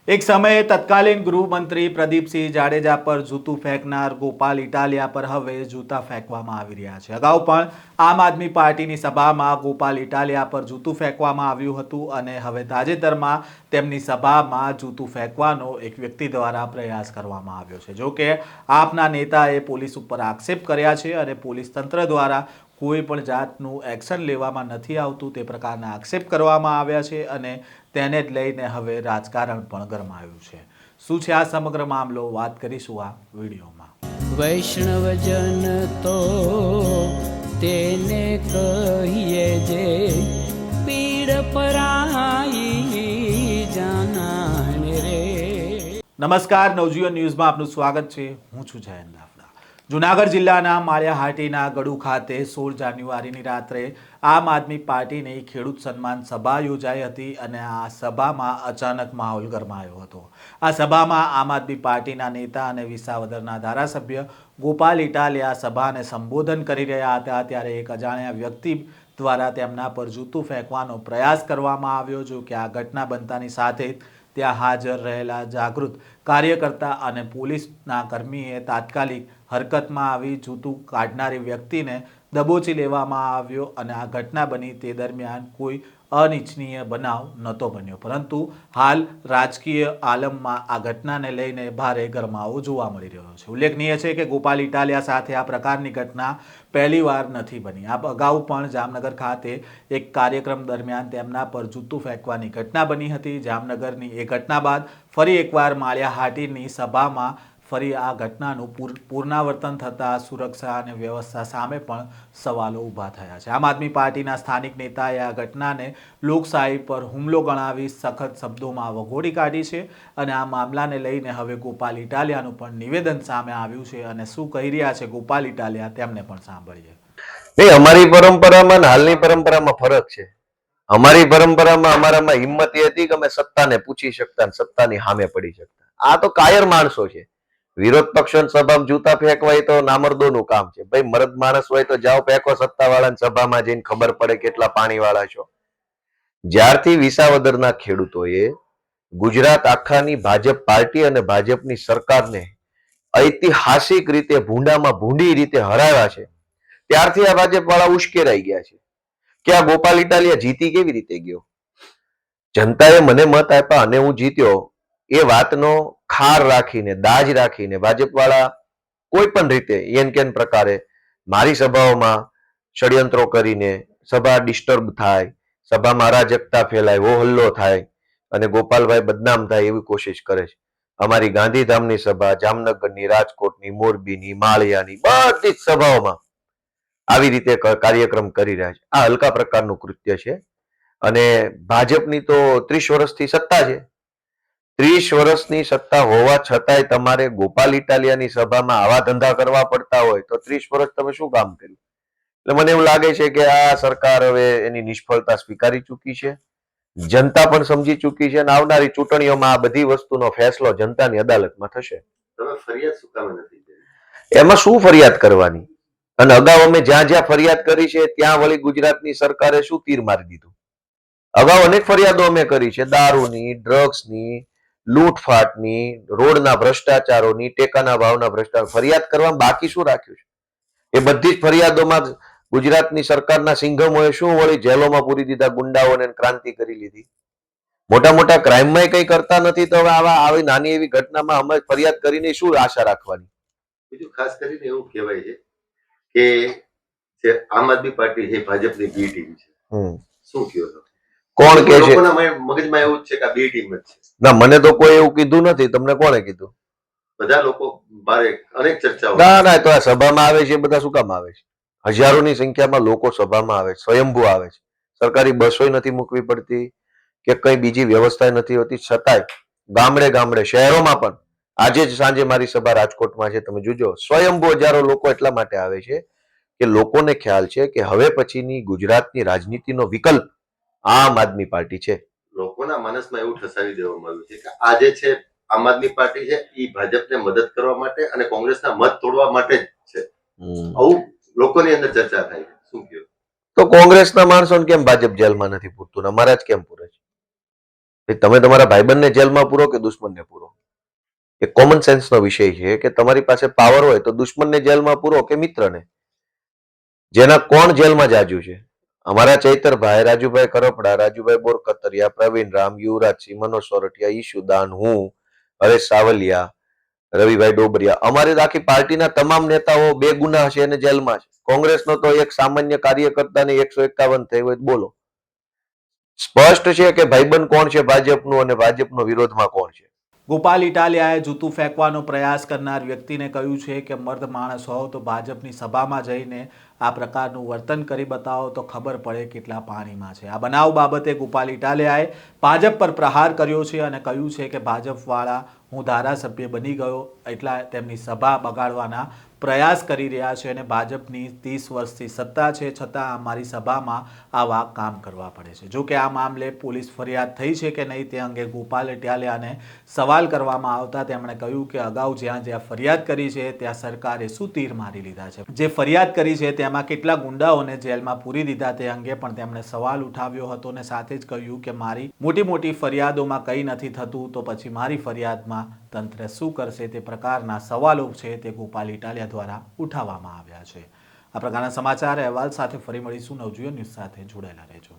એક સમયે તત્કાલીન ગૃહમંત્રી પ્રદીપસિંહ જાડેજા પર જૂતું ફેંકનાર ગોપાલ ઇટાલિયા પર હવે જૂતા ફેંકવામાં આવી રહ્યા છે। અગાઉ પણ આમ આદમી પાર્ટીની સભામાં ગોપાલ ઇટાલિયા પર જૂતું ફેંકવામાં આવ્યું હતું અને હવે તાજેતરમાં તેમની સભામાં જૂતું ફેંકવાનો એક વ્યક્તિ દ્વારા પ્રયાસ કરવામાં આવ્યો છે। જો કે આપના નેતાએ પોલીસ ઉપર આક્ષેપ કર્યા છે અને પોલીસ તંત્ર દ્વારા કોઈ પણ જાતનું એક્શન લેવામાં નથી આવતું તે પ્રકારના આક્ષેપ કરવામાં આવ્યા છે અને તેને જ લઈને હવે રાજકારણ પણ ગરમાયું છે। શું છે આ સમગ્ર મામલો, વાત કરીશું આ વિડીયોમાં। વૈષ્ણવજન તો તેને કહીએ જે પીડ પરાઈ જાનાને રે। નમસ્કાર, નવજીવન ન્યૂઝમાં આપનું સ્વાગત છે। હું છું જયંત દાફડા। જૂનાગઢ જિલ્લાના માળિયાહાટીના ગડુ ખાતે 16 જાન્યુઆરીની રાત્રે આમ આદમી પાર્ટીની ખેડૂત સન્માન સભા યોજાઈ હતી અને આ સભામાં અચાનક માહોલ ગરમાયો હતો। આ સભામાં આમ આદમી પાર્ટીના નેતા અને વિસાવદરના ધારાસભ્ય ગોપાલ ઇટાલિયા સભાને સંબોધન કરી રહ્યા હતા ત્યારે એક અજાણ્યા વ્યક્તિ દ્વારા તેમના પર જૂતું ફેંકવાનો પ્રયાસ કરવામાં આવ્યો। જો કે આ ઘટના બનતાની સાથે ત્યાં હાજર રહેલા જાગૃત કાર્યકર્તા અને પોલીસના કર્મીએ તાત્કાલિક હરકતમાં આવી જૂતું કાઢનારી વ્યક્તિને દબોચી લેવામાં આવ્યો અને આ ઘટના બની તે દરમિયાન કોઈ અનિચ્છનીય બનાવ નહોતો બન્યો, પરંતુ હાલ રાજકીય આલમમાં આ ઘટનાને લઈને ભારે ગરમાવો જોવા મળી રહ્યો છે। ઉલ્લેખનીય છે કે ગોપાલ ઇટાલિયા સાથે આ પ્રકારની ઘટના પહેલીવાર નથી બની। આ અગાઉ પણ જામનગર ખાતે એક કાર્યક્રમ દરમિયાન તેમના પર જૂતું ફેંકવાની ઘટના બની હતી। જામનગરની એ ઘટના બાદ ફરી એકવાર માળિયાહાટીની સભામાં ફરી આ ઘટનાનું પુનરાવર્તન થતાં સુરક્ષા અને વ્યવસ્થા સામે પણ સવાલો ઊભા થયા છે। આમ આદમી પાર્ટીના સ્થાનિક નેતાએ આ ઘટનાને લોકશાહી પર હુમલો ગણાવી સખત શબ્દોમાં વગોડી કાઢી છે અને આ મામલાને લઈને હવે ગોપાલ ઇટાલિયાનું પણ નિવેદન સામે આવ્યું છે અને શું કહી રહ્યા છે ગોપાલ ઇટાલિયા તેમને પણ સાંભળીએ। અમારી પરંપરામાં અને હાલની પરંપરામાં ફરક છે। અમારી પરંપરામાં અમારામાં હિંમત એ હતી કે અમે સત્તાને પૂછી શકતા, સત્તાની સામે પડી શકતા। આ તો કાયર માણસો છે। વિરોધ પક્ષ સભામાં જૂતા ફેંકવા એ તો નામર્દોનું કામ છે। ભાઈ મર્દ માણસ હોય તો જાઓ ફેંકો સત્તાવાળાની સભામાં જઈને, ખબર પડે કેટલા પાણીવાળા છો। જ્યારથી વિસાવદરના ખેડૂતોએ ગુજરાત આખાની ભાજપ પાર્ટી અને ભાજપની સરકારને ઐતિહાસિક રીતે ભૂંડામાં ભૂંડી રીતે હરાવ્યા છે, ત્યારથી આ ભાજપ વાળા ઉશ્કેરાઈ ગયા છે કે આ ગોપાલ ઇટાલિયા જીતી કેવી રીતે ગયો। જનતાએ મને મત આપ્યા અને હું જીત્યો એ વાતનો ખાર રાખીને, દાજ રાખીને ભાજપ વાળા કોઈ પણ રીતે એન કેન પ્રકારે મારી સભાઓમાં ષડયંત્રો કરીને સભા ડિસ્ટર્બ થાય, સભામાં અરાજકતા ફેલાય, હો હલ્લો થાય અને ગોપાલભાઈ બદનામ થાય એવી કોશિશ કરે છે। અમારી ગાંધીધામની સભા, જામનગરની, રાજકોટની, મોરબીની, માળિયાની બધી જ સભાઓમાં આવી રીતે કાર્યક્રમ કરી રહ્યા છે। આ હલકા પ્રકારનું કૃત્ય છે અને ભાજપની તો 30 વર્ષથી સત્તા છે। 30 વર્ષની સત્તા હોવા છતાંય તમારે ગોપાલ ઇટાલિયાની સભામાં આવા ધંધા કરવા પડતા હોય તો 30 વર્ષ તમે શું કામ કર્યું? એટલે મને એવું લાગે છે કે આ સરકાર હવે એની નિષ્ફળતા સ્વીકારી ચૂકી છે, જનતા પણ સમજી ચૂકી છે અને આવનારી ચૂંટણીઓમાં આ બધી વસ્તુનો ફેસલો જનતાની અદાલતમાં થશે। ફરિયાદ શું કામ નથી? એમાં શું ફરિયાદ કરવાની? અને અગાઉ અમે જ્યાં જ્યાં ફરિયાદ કરી છે ત્યાં વળી ગુજરાતની સરકારે શું તીર મારી દીધું? અગાઉ અનેક ફરિયાદો અમે કરી છે, દારૂની, ડ્રગ્સની, લૂંટફાટની, રોડના ભ્રષ્ટાચારોની, ટેકાના ભાવના ભ્રષ્ટાચાર, ફરિયાદ કરવામાં બાકી શું રાખ્યું છે? એ બધી જ ફરિયાદોમાં ગુજરાતની સરકારના સિંઘમોએ શું વળી જેલોમાં પૂરી દીધા ગુંડાઓને, ક્રાંતિ કરી લીધી। મોટા મોટા ક્રાઇમમાં કઈ કરતા નથી તો હવે આવી નાની એવી ઘટનામાં અમે ફરિયાદ કરીને શું આશા રાખવાની? બીજું ખાસ કરીને એવું કહેવાય છે કે જે આમ આદમી પાર્ટી છે ભાજપની બી ટીમ છે, શું કહો છો? કોણ કે છે? લોકોના મગજમાં એવું જ છે કે આ બે ટીમ જ છે। ના, મને તો કોઈ એવું કીધું નથી। તમને કોણે કીધું? બધા લોકો બારે અનેક ચર્ચાઓ। ના ના, તો આ સભામાં આવે છે બધા શું કામ આવે છે? હજારોની સંખ્યામાં લોકો સભામાં આવે છે, સ્વયંભૂ આવે છે। સરકારી બસો નથી મૂકવી પડતી કે કઈ બીજી વ્યવસ્થા નથી હોતી, છતાંય ગામડે ગામડે, શહેરોમાં પણ આજે જ સાંજે મારી સભા રાજકોટમાં છે, તમે જોજો સ્વયંભૂ હજારો લોકો એટલા માટે આવે છે કે લોકોને ખ્યાલ છે કે હવે પછીની ગુજરાતની રાજનીતિનો વિકલ્પ આમ આદમી પાર્ટી છે। લોકોના માનસમાં એવું ઠસાવી દેવામાં આવ્યું છે કે આ જે છે આમ આદમી પાર્ટી છે એ ભાજપને મદદ કરવા માટે અને કોંગ્રેસના મત તોડવા માટે જ છે, આવું લોકોની અંદર ચર્ચા થાય છે। શું કહ્યું? તો કોંગ્રેસના માણસોને કેમ ભાજપ જેલમાં નથી પૂરતું ને અમારા જ કેમ પૂરે છે? તમે તમારા ભાઈબંધને જેલમાં પૂરો કે દુશ્મનને પૂરો? એ કોમન સેન્સનો વિષય છે કે તમારી પાસે પાવર હોય તો દુશ્મનને જેલમાં પૂરો કે મિત્રને? જેના કોણ જેલમાં જાજુ છે? અમારા ચૈતરભાઈ, રાજુભાઈ કરપડા, રાજુભાઈ બોરકતરિયા, પ્રવીણ રામ, યુવરાજસિંહ, મનોજ સોરઠિયા, ઈશુદાન, હું, હરેશ સાવલિયા, રવિભાઈ ડોબરિયા, અમારી તો આખી પાર્ટીના તમામ નેતાઓ બે ગુના છે અને જેલમાં છે. કોંગ્રેસનો તો એક સામાન્ય કાર્યકર્તાને 151 થઈ હોય બોલો. સ્પષ્ટ છે કે ભાઈબંધ કોણ છે ભાજપનું અને ભાજપનો વિરોધમાં કોણ છે. ગોપાલ ઇટાલિયાએ જૂતું ફેંકવાનો પ્રયાસ કરનાર વ્યક્તિને કહ્યું છે કે મર્દ માણસ હોવ તો ભાજપની સભામાં જઈને આ પ્રકારનું વર્તન કરી બતાવો તો ખબર પડે કેટલા પાણીમાં છે. આ બનાવ બાબતે ગોપાલ ઇટાલિયાએ ભાજપ પર પ્રહાર કર્યો છે અને કહ્યું છે કે ભાજપવાળા હું ધારાસભ્ય બની ગયો એટલા તેમની સભા બગાડવાના પ્રયાસ કરી રહ્યા છે અને ભાજપની 30 વર્ષથી સત્તા છે છતાં અમારી સભામાં આવા કામ કરવા પડે છે. જો કે આ મામલે પોલીસ ફરિયાદ થઈ છે કે નહીં તે અંગે ગોપાલ ઇટાલિયાને સવાલ કરવામાં આવતા તેમણે કહ્યું કે અગાઉ જ્યાં ફરિયાદ કરી છે ત્યાં સરકારે શું તીર મારી લીધા છે. જે ફરિયાદ કરી છે તેમાં કેટલા ગુંડાઓને જેલમાં પૂરી દીધા તે અંગે પણ તેમણે સવાલ ઉઠાવ્યો હતો અને સાથે જ કહ્યું કે મારી મોટી ફરિયાદોમાં કંઈ નથી થતું તો પછી મારી ફરિયાદમાં તંત્ર શું કરશે તે પ્રકારના સવાલો છે તે ગોપાલ ઇટાલિયા દ્વારા ઉઠાવવામાં આવ્યા છે. આ પ્રકારના સમાચાર અહેવાલ સાથે ફરી મળીશું. નવજીવન ન્યૂઝ સાથે જોડાયેલા રહેજો.